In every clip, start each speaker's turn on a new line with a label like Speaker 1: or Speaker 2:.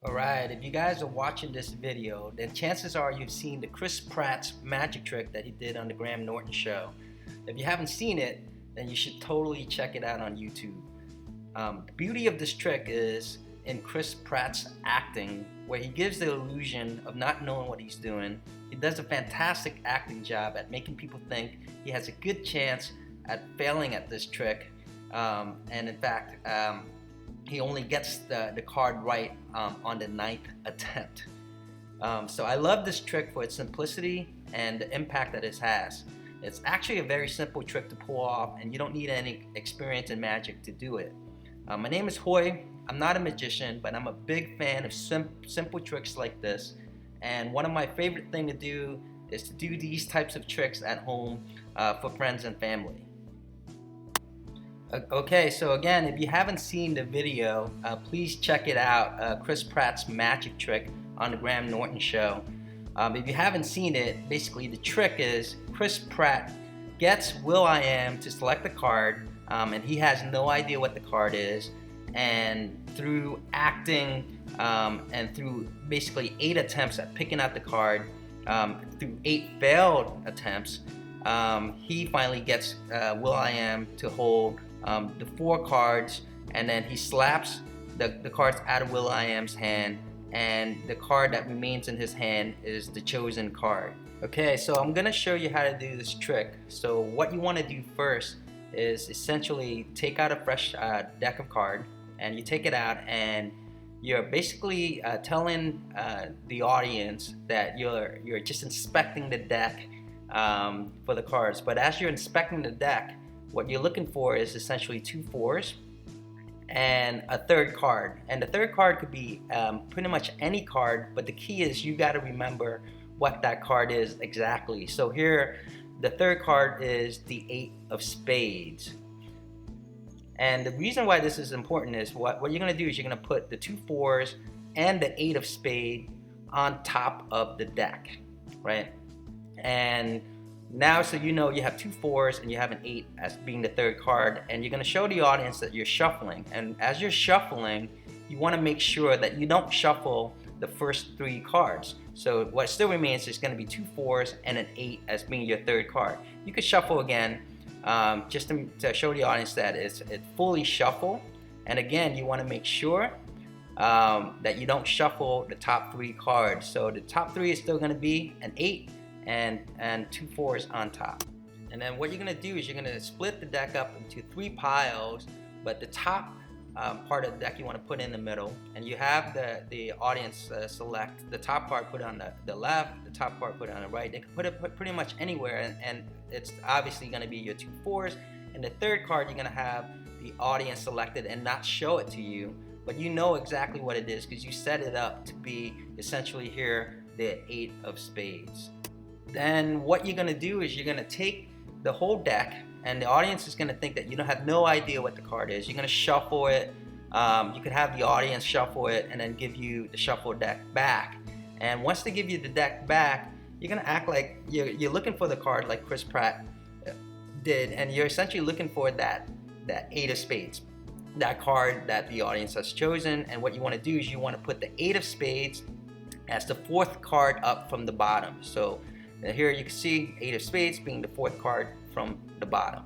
Speaker 1: Alright, if you guys are watching this video, then chances are you've seen the Chris Pratt's magic trick that he did on the Graham Norton show. If you haven't seen it, then you should totally check it out on YouTube. The beauty of this trick is in Chris Pratt's acting, where he gives the illusion of not knowing what he's doing. He does a fantastic acting job at making people think he has a good chance at failing at this trick. And in fact, he only gets the card right on the 9th attempt. So I love this trick for its simplicity and the impact that it has. It's actually a very simple trick to pull off, and you don't need any experience in magic to do it. My name is Hoy. I'm not a magician, but I'm a big fan of simple tricks like this. And one of my favorite things to do is to do these types of tricks at home for friends and family. Okay, so again, if you haven't seen the video, please check it out, Chris Pratt's magic trick on the Graham Norton show. If you haven't seen it, basically the trick is Chris Pratt gets will.i.am to select a card, and he has no idea what the card is, and through acting and through basically 8 attempts at picking out the card, through 8 failed attempts, he finally gets will.i.am to hold the 4 cards, and then he slaps the cards out of will.i.am's hand, and the card that remains in his hand is the chosen card. Okay, so I'm gonna show you how to do this trick. So what you want to do first is essentially take out a fresh deck of cards, and you take it out and you're basically telling the audience that you're just inspecting the deck for the cards. But as you're inspecting the deck, what you're looking for is essentially 2 4s and a 3rd card. And the 3rd card could be pretty much any card, but the key is you got to remember what that card is exactly. So here, the 3rd card is the 8 of spades. And the reason why this is important is what you're going to do is you're going to put the 2 4s and the 8 of spades on top of the deck, right? And now, so you know you have 2 4s and you have an 8 as being the 3rd card, and you're going to show the audience that you're shuffling. And as you're shuffling, you want to make sure that you don't shuffle the first 3 cards. So what still remains is going to be 2 4s and an 8 as being your 3rd card. You could shuffle again just to show the audience that it's fully shuffled. And again, you want to make sure that you don't shuffle the top 3 cards. So the top 3 is still going to be an 8 and 2 4s on top. And then what you're going to do is you're going to split the deck up into 3 piles, but the top part of the deck you want to put in the middle, and you have the audience select the top card, put it on the left, the top card put it on the right. They can put it pretty much anywhere, and it's obviously going to be your 2 4s, and the 3rd card you're going to have the audience selected and not show it to you, but you know exactly what it is because you set it up to be essentially here the 8 of spades. Then what you're going to do is you're going to take the whole deck, and the audience is going to think that you don't have no idea what the card is. You're going to shuffle it. You could have the audience shuffle it and then give you the shuffled deck back. And once they give you the deck back, you're going to act like you're looking for the card like Chris Pratt did, and you're essentially looking for that 8 of spades, that card that the audience has chosen. And what you want to do is you want to put the 8 of spades as the 4th card up from the bottom. So here you can see 8 of spades being the 4th card from the bottom.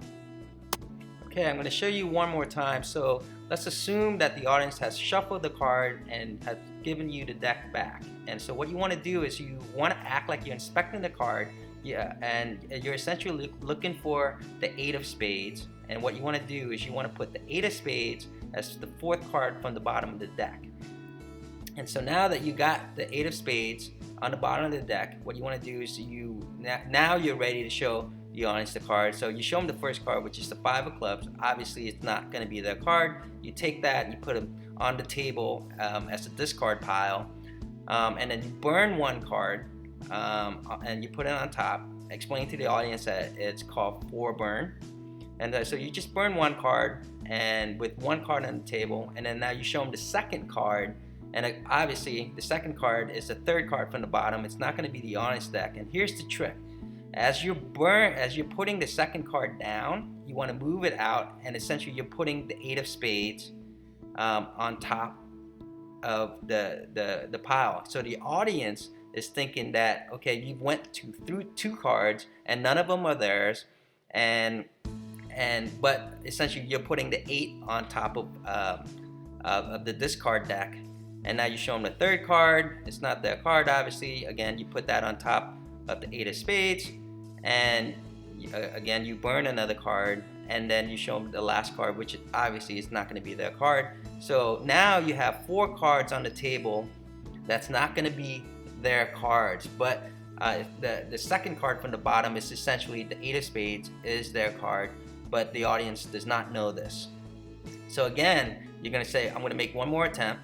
Speaker 1: Okay, I'm going to show you one more time. So let's assume that the audience has shuffled the card and has given you the deck back. And so what you want to do is you want to act like you're inspecting the card, and you're essentially looking for the 8 of spades. And what you want to do is you want to put the 8 of spades as the 4th card from the bottom of the deck. And so now that you got the 8 of spades on the bottom of the deck, what you want to do is now you're ready to show the audience the card. So you show them the first card, which is the 5 of clubs. Obviously, it's not going to be their card. You take that and you put them on the table as a discard pile, and then you burn 1 card and you put it on top. Explain to the audience that it's called 4 burn. And so you just burn 1 card, and with 1 card on the table, and then now you show them the 2nd card. And obviously, the 2nd card is the 3rd card from the bottom. It's not going to be the audience deck. And here's the trick: as you're putting the 2nd card down, you want to move it out, and essentially you're putting the 8 of spades on top of the pile. So the audience is thinking that, okay, you went through 2 cards and none of them are theirs, but essentially you're putting the 8 on top of the discard deck, and now you show them the 3rd card. It's not their card, obviously. Again, you put that on top of the 8 of spades, and again you burn another card, and then you show them the last card, which obviously is not going to be their card. So now you have 4 cards on the table that's not going to be their cards, but the second card from the bottom is essentially the 8 of spades is their card, but the audience does not know this. So again, you're going to say, I'm going to make one more attempt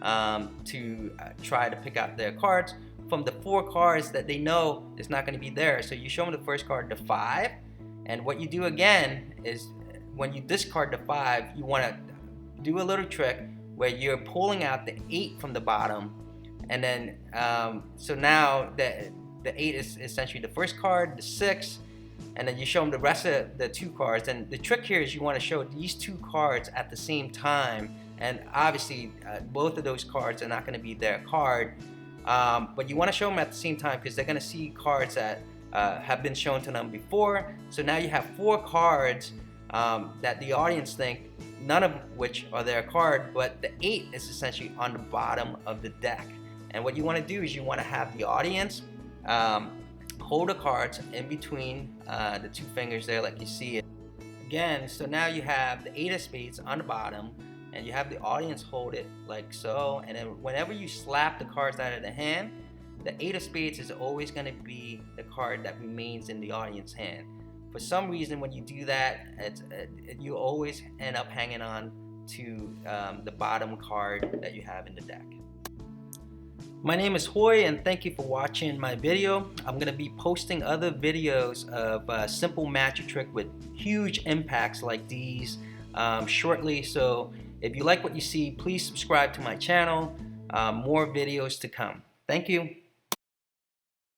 Speaker 1: to try to pick out their cards from the 4 cards that they know is not going to be there. So you show them the first card, the 5, and what you do again is when you discard the 5, you want to do a little trick where you're pulling out the 8 from the bottom, and then so now the 8 is essentially the first card, the 6, and then you show them the rest of the 2 cards. And the trick here is you want to show these 2 cards at the same time, and obviously both of those cards are not going to be their card, but you want to show them at the same time because they're going to see cards that have been shown to them before. So now you have 4 cards that the audience think, none of which are their card, but the 8 is essentially on the bottom of the deck. And what you want to do is you want to have the audience hold the cards in between the 2 fingers there, like you see it. Again, so now you have the 8 of spades on the bottom, and you have the audience hold it like so, and then whenever you slap the cards out of the hand, the 8 of spades is always going to be the card that remains in the audience hand. For some reason, when you do that, you always end up hanging on to the bottom card that you have in the deck. My name is Hoy, and thank you for watching my video. I'm going to be posting other videos of simple magic trick with huge impacts like these shortly. So if you like what you see, please subscribe to my channel. More videos to come. Thank you.